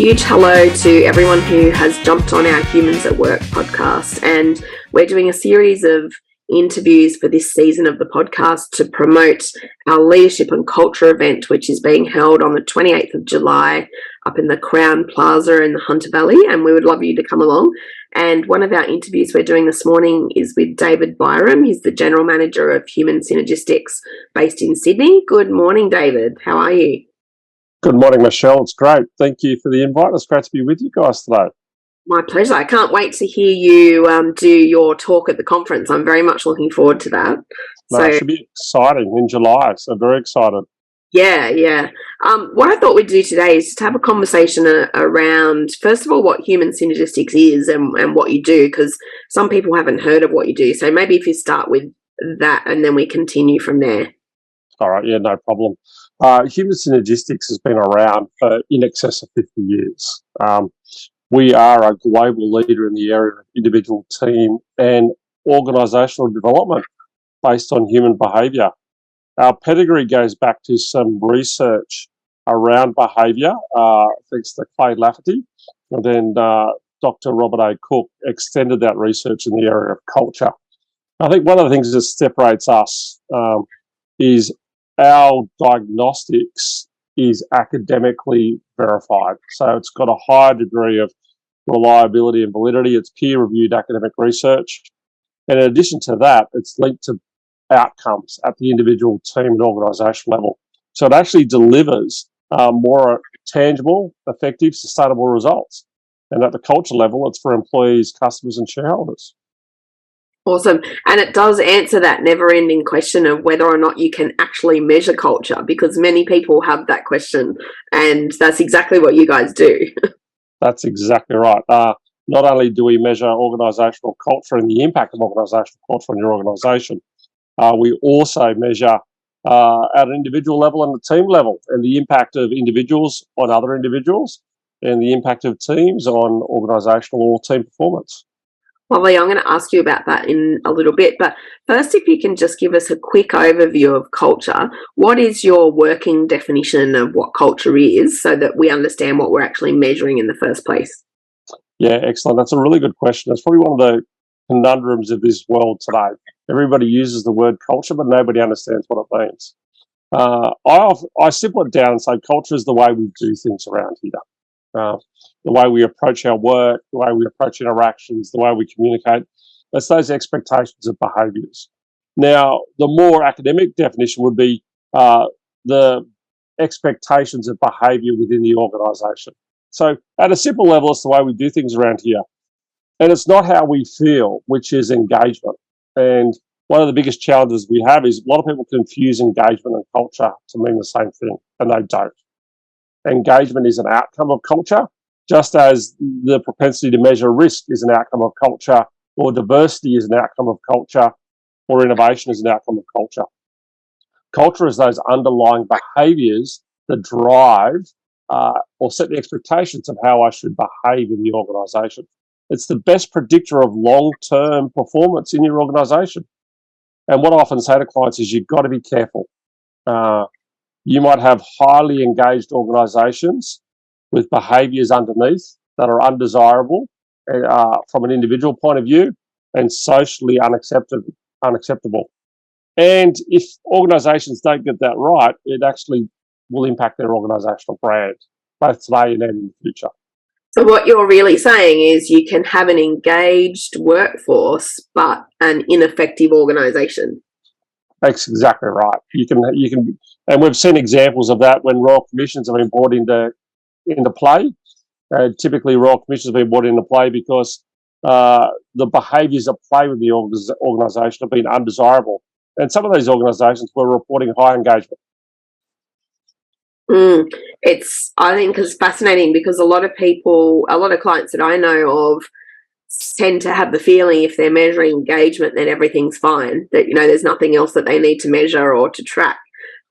huge hello to everyone who has jumped on our Humans at Work podcast. And we're doing a series of interviews for this season of the podcast to promote our leadership and culture event, which is being held on the 28th of July up in the Crown Plaza in the Hunter Valley. And we would love you to come along. And one of our interviews we're doing this morning is with David Byrum. He's the General Manager of Human Synergistics based in Sydney. Good morning, David. How are you? Good morning, Michelle. It's great. Thank you for the invite. It's great to be with you guys today. My pleasure. I can't wait to hear you do your talk at the conference. I'm very much looking forward to that. It should be exciting in July, so very excited. Yeah. What I thought we'd do today is to have a conversation around, first of all, what Human Synergistics is and what you do, because some people haven't heard of what you do. So maybe if you start with that and then we continue from there. All right, yeah, no problem. Human Synergistics has been around for in excess of 50 years. We are a global leader in the area of individual, team and organisational development based on human behaviour. Our pedigree goes back to some research around behaviour, thanks to Clay Lafferty, and then Dr. Robert A. Cook extended that research in the area of culture. I think one of the things that separates us is our diagnostics is academically verified. So it's got a high degree of reliability and validity. It's peer-reviewed academic research. And in addition to that, it's linked to outcomes at the individual, team and organisation level. So it actually delivers more tangible, effective, sustainable results. And at the culture level, it's for employees, customers and shareholders. Awesome. And it does answer that never-ending question of whether or not you can actually measure culture, because many people have that question, and that's exactly what you guys do. That's exactly right. Not only do we measure organisational culture and the impact of organisational culture on your organisation, we also measure at an individual level and the team level, and the impact of individuals on other individuals and the impact of teams on organisational or team performance. Lovely. I'm going to ask you about that in a little bit. But first, if you can just give us a quick overview of culture, what is your working definition of what culture is so that we understand what we're actually measuring in the first place? Yeah, excellent. That's a really good question. It's probably one of the conundrums of this world today. Everybody uses the word culture, but nobody understands what it means. I simple it down and say culture is the way we do things around here. The way we approach our work, the way we approach interactions, the way we communicate. That's those expectations of behaviours. Now, the more academic definition would be the expectations of behaviour within the organisation. So at a simple level, it's the way we do things around here. And it's not how we feel, which is engagement. And one of the biggest challenges we have is a lot of people confuse engagement and culture to mean the same thing, and they don't. Engagement is an outcome of culture, just as the propensity to measure risk is an outcome of culture, or diversity is an outcome of culture, or innovation is an outcome of culture. Culture is those underlying behaviours that drive or set the expectations of how I should behave in the organisation. It's the best predictor of long-term performance in your organisation. And what I often say to clients is you've got to be careful. You might have highly engaged organisations with behaviours underneath that are undesirable from an individual point of view and socially unacceptable. And if organisations don't get that right, it actually will impact their organisational brand, both today and in the future. So what you're really saying is you can have an engaged workforce but an ineffective organisation. That's exactly right. You can, and we've seen examples of that when Royal Commissions have been brought into play. Typically, Royal Commissions have been brought into play because the behaviours at play with the organisation have been undesirable, and some of these organisations were reporting high engagement. I think it's fascinating because a lot of clients that I know of tend to have the feeling if they're measuring engagement, then everything's fine, that, there's nothing else that they need to measure or to track.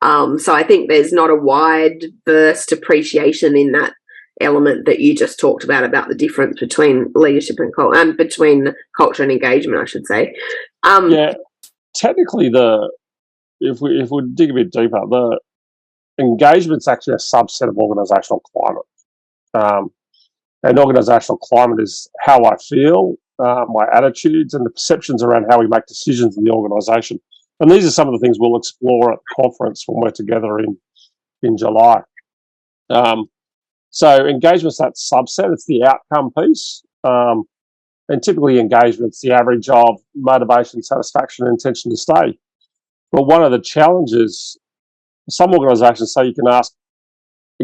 So I think there's not a wide burst appreciation in that element that you just talked about the difference between leadership and culture, and between culture and engagement, I should say. Technically, if we dig a bit deeper, the engagement's actually a subset of organisational climate. And organisational climate is how I feel, my attitudes, and the perceptions around how we make decisions in the organisation. And these are some of the things we'll explore at the conference when we're together in July. So engagement's that subset. It's the outcome piece. And typically engagement's the average of motivation, satisfaction, and intention to stay. But one of the challenges, some organisations say you can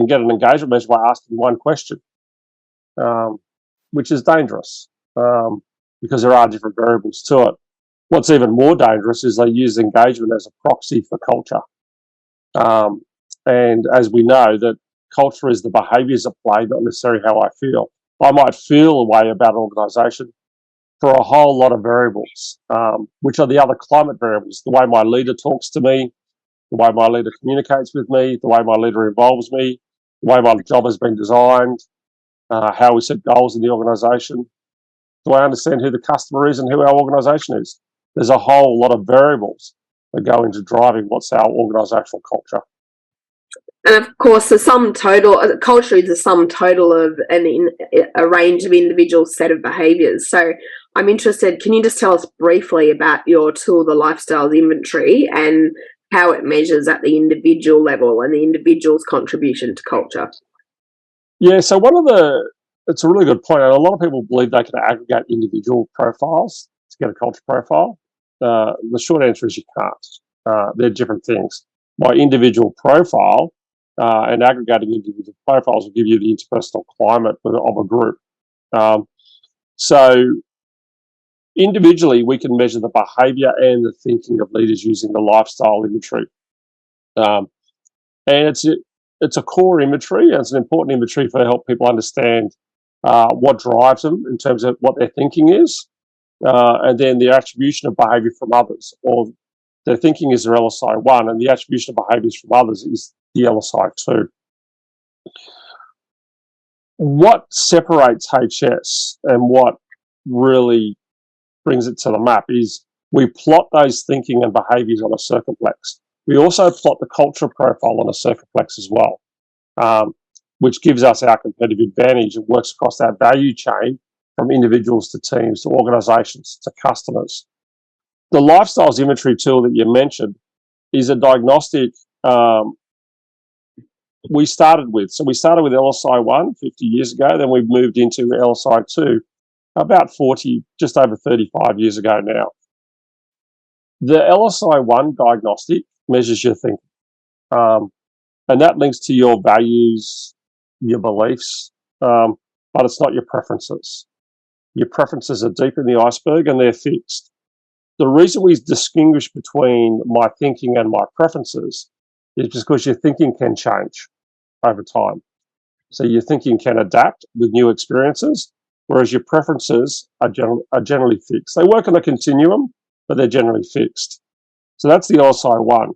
get an engagement measure by asking one question, which is dangerous because there are different variables to it. What's even more dangerous is they use engagement as a proxy for culture. And as we know, that culture is the behaviours at play, not necessarily how I feel. I might feel a way about an organisation for a whole lot of variables, which are the other climate variables, the way my leader talks to me, the way my leader communicates with me, the way my leader involves me, the way my job has been designed, how we set goals in the organisation. Do I understand who the customer is and who our organisation is? There's a whole lot of variables that go into driving what's our organisational culture. And of course, the sum total, culture is the sum total of a range of individual set of behaviours. So I'm interested, can you just tell us briefly about your tool, the Lifestyles Inventory, and how it measures at the individual level and the individual's contribution to culture? Yeah, so it's a really good point. And a lot of people believe they can aggregate individual profiles to get a culture profile. The short answer is you can't. They're different things. My individual profile and aggregating individual profiles will give you the interpersonal climate of a group. So individually, we can measure the behaviour and the thinking of leaders using the lifestyle inventory. And it's a core inventory, and it's an important inventory for help people understand what drives them in terms of what their thinking is, and then the attribution of behaviour from others, or their thinking is their LSI 1, and the attribution of behaviours from others is the LSI 2. What separates HS and what really brings it to the map is we plot those thinking and behaviours on a circumplex. We also plot the culture profile on a circumplex as well, which gives us our competitive advantage. It works across our value chain from individuals to teams to organisations to customers. The Lifestyles Inventory tool that you mentioned is a diagnostic we started with. So we started with LSI 1 50 years ago, then we've moved into LSI 2 about 40, just over 35 years ago now. The LSI 1 diagnostic measures your thinking, and that links to your values, your beliefs, but it's not your preferences. Your preferences are deep in the iceberg and they're fixed. The reason we distinguish between my thinking and my preferences is because your thinking can change over time. So your thinking can adapt with new experiences, whereas your preferences are generally fixed. They work on a continuum, but they're generally fixed. So that's the LSI 1.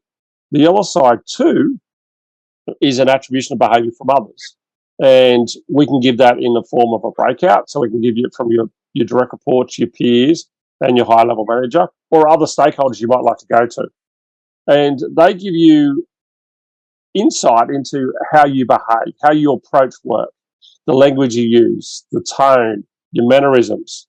The LSI 2 is an attribution of behaviour from others. And we can give that in the form of a breakout. So we can give you it from your direct reports, your peers, and your high-level manager, or other stakeholders you might like to go to. And they give you insight into how you behave, how you approach work, the language you use, the tone, your mannerisms.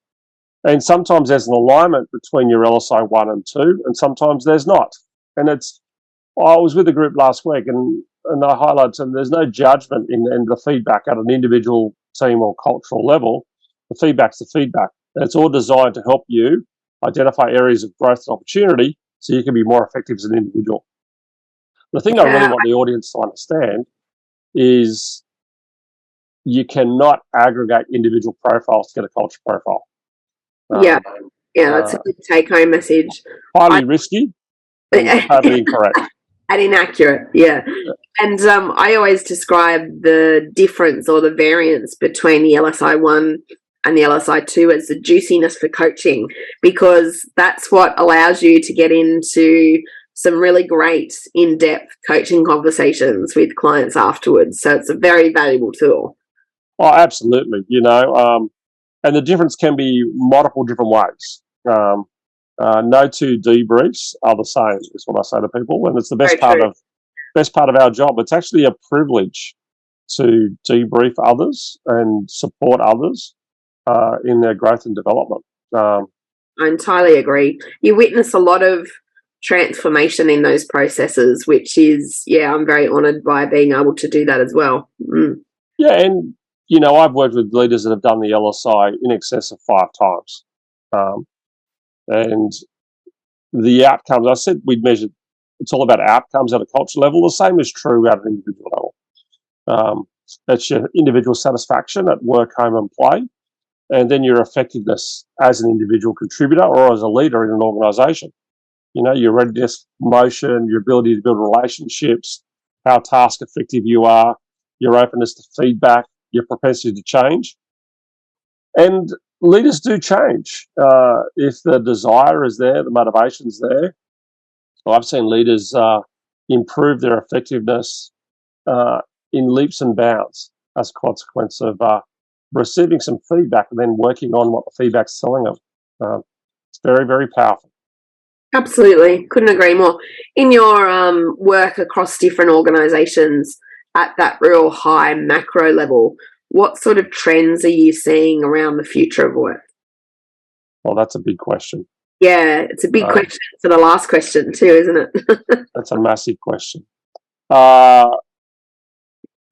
And sometimes there's an alignment between your LSI 1 and 2, and sometimes there's not. And I was with a group last week, and I highlighted them, there's no judgment in the feedback at an individual team or cultural level. The feedback's the feedback. And it's all designed to help you identify areas of growth and opportunity so you can be more effective as an individual. The thing I really want the audience to understand is you cannot aggregate individual profiles to get a culture profile. That's a good take-home message. Highly risky and totally incorrect. And inaccurate, yeah. And I always describe the difference or the variance between the LSI 1 and the LSI 2 as the juiciness for coaching, because that's what allows you to get into some really great in-depth coaching conversations with clients afterwards. So it's a very valuable tool. Oh, absolutely. And the difference can be multiple different ways. No two debriefs are the same, is what I say to people, and it's the best part of our job. It's actually a privilege to debrief others and support others in their growth and development. I entirely agree. You witness a lot of transformation in those processes, which is, I'm very honoured by being able to do that as well. Yeah, and I've worked with leaders that have done the LSI in excess of 5 times, and the outcomes. I said we'd measured. It's all about outcomes at a culture level. The same is true at an individual level. That's your individual satisfaction at work, home, and play, and then your effectiveness as an individual contributor or as a leader in an organisation. Your readiness, promotion, your ability to build relationships, how task effective you are, your openness to feedback, your propensity to change. And leaders do change. If the desire is there, the motivation's there. I've seen leaders improve their effectiveness in leaps and bounds as a consequence of receiving some feedback and then working on what the feedback's telling them. It's very, very powerful. Absolutely. Couldn't agree more. In your work across different organisations at that real high macro level, what sort of trends are you seeing around the future of work? Well, that's a big question. Yeah, it's a big question for the last question too, isn't it? That's a massive question. I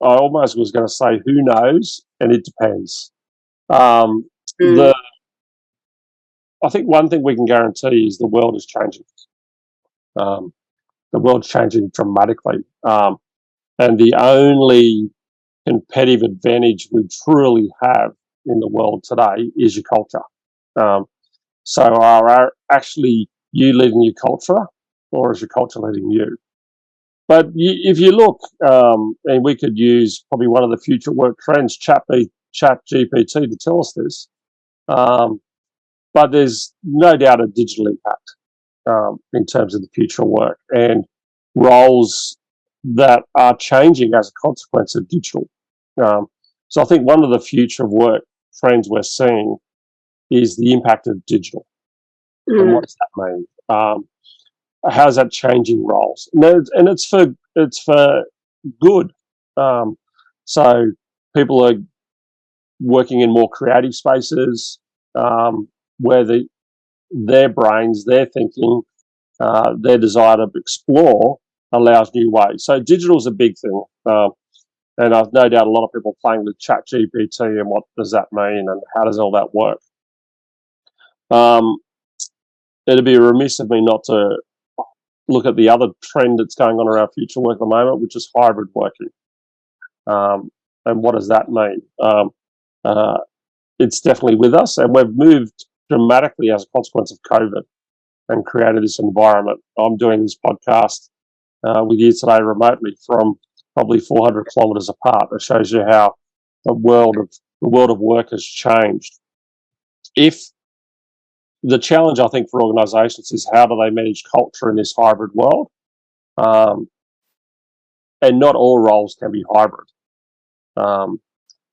almost was going to say who knows, and it depends. I think one thing we can guarantee is the world is changing. The world's changing dramatically. And the only competitive advantage we truly have in the world today is your culture. So are actually you leading your culture, or is your culture leading you? But if you look, and we could use probably one of the future work trends, Chat GPT, to tell us this. But there's no doubt a digital impact in terms of the future work and roles that are changing as a consequence of digital. So I think one of the future of work trends we're seeing is the impact of digital. And what does that mean? How's that changing roles? And it's for good. So people are working in more creative spaces where their brains, their thinking, their desire to explore allows new ways. So digital is a big thing. And I've no doubt a lot of people playing with Chat GPT and what does that mean and how does all that work. It'd be remiss of me not to look at the other trend that's going on around future work at the moment, which is hybrid working. And what does that mean? It's definitely with us, and we've moved dramatically as a consequence of COVID and created this environment. I'm doing this podcast with you today remotely from probably 400 kilometres apart. It shows you how the world of work has changed. If the challenge, I think, for organisations is how do they manage culture in this hybrid world? And not all roles can be hybrid. There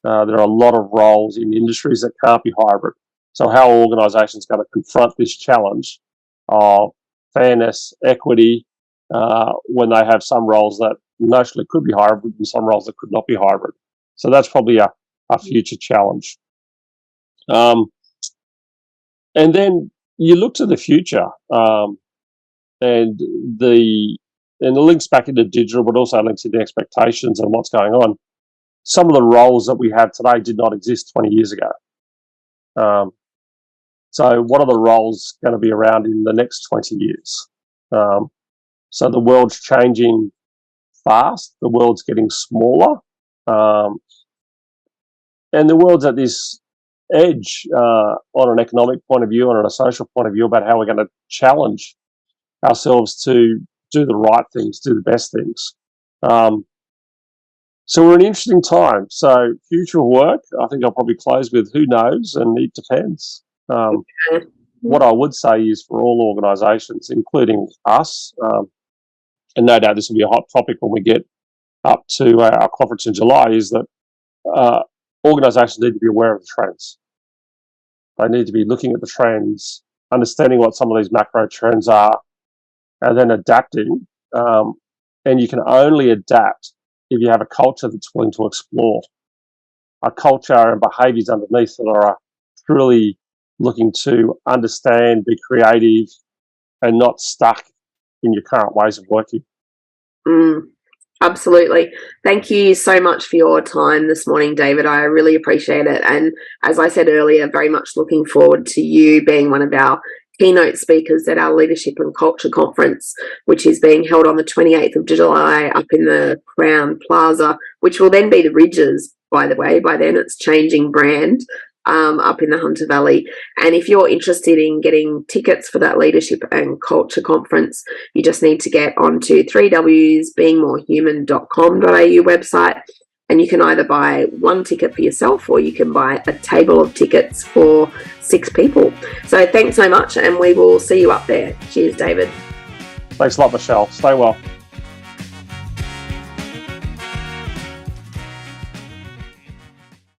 are a lot of roles in industries that can't be hybrid. So how are organisations going to confront this challenge of fairness, equity, when they have some roles that notionally could be hybrid and some roles that could not be hybrid? So that's probably a future challenge. And then you look to the future, and it links back into digital, but also links into expectations and what's going on. Some of the roles that we have today did not exist 20 years ago. So what are the roles going to be around in the next 20 years? So the world's changing fast. The world's getting smaller. And the world's at this edge on an economic point of view and on a social point of view about how we're going to challenge ourselves to do the right things, do the best things. So we're in an interesting time. So future work, I think I'll probably close with who knows, and it depends. What I would say is for all organisations, including us, and no doubt this will be a hot topic when we get up to our conference in July, is that organisations need to be aware of the trends. They need to be looking at the trends, understanding what some of these macro trends are, and then adapting. And you can only adapt if you have a culture that's willing to explore, a culture and behaviours underneath that are truly looking to understand, be creative, and not stuck in your current ways of working. Absolutely. Thank you so much for your time this morning, David. I really appreciate it. And as I said earlier, very much looking forward to you being one of our keynote speakers at our Leadership and Culture Conference, which is being held on the 28th of July up in the Crown Plaza, which will then be the Ridges, by the way. By then it's changing brand. Up in the Hunter Valley. And if you're interested in getting tickets for that Leadership and Culture Conference, you just need to get onto 3wsbeingmorehuman.com.au website, and you can either buy one ticket for yourself or you can buy a table of tickets for 6 people. So thanks so much, and we will see you up there. Cheers, David. Thanks a lot, Michelle. Stay well.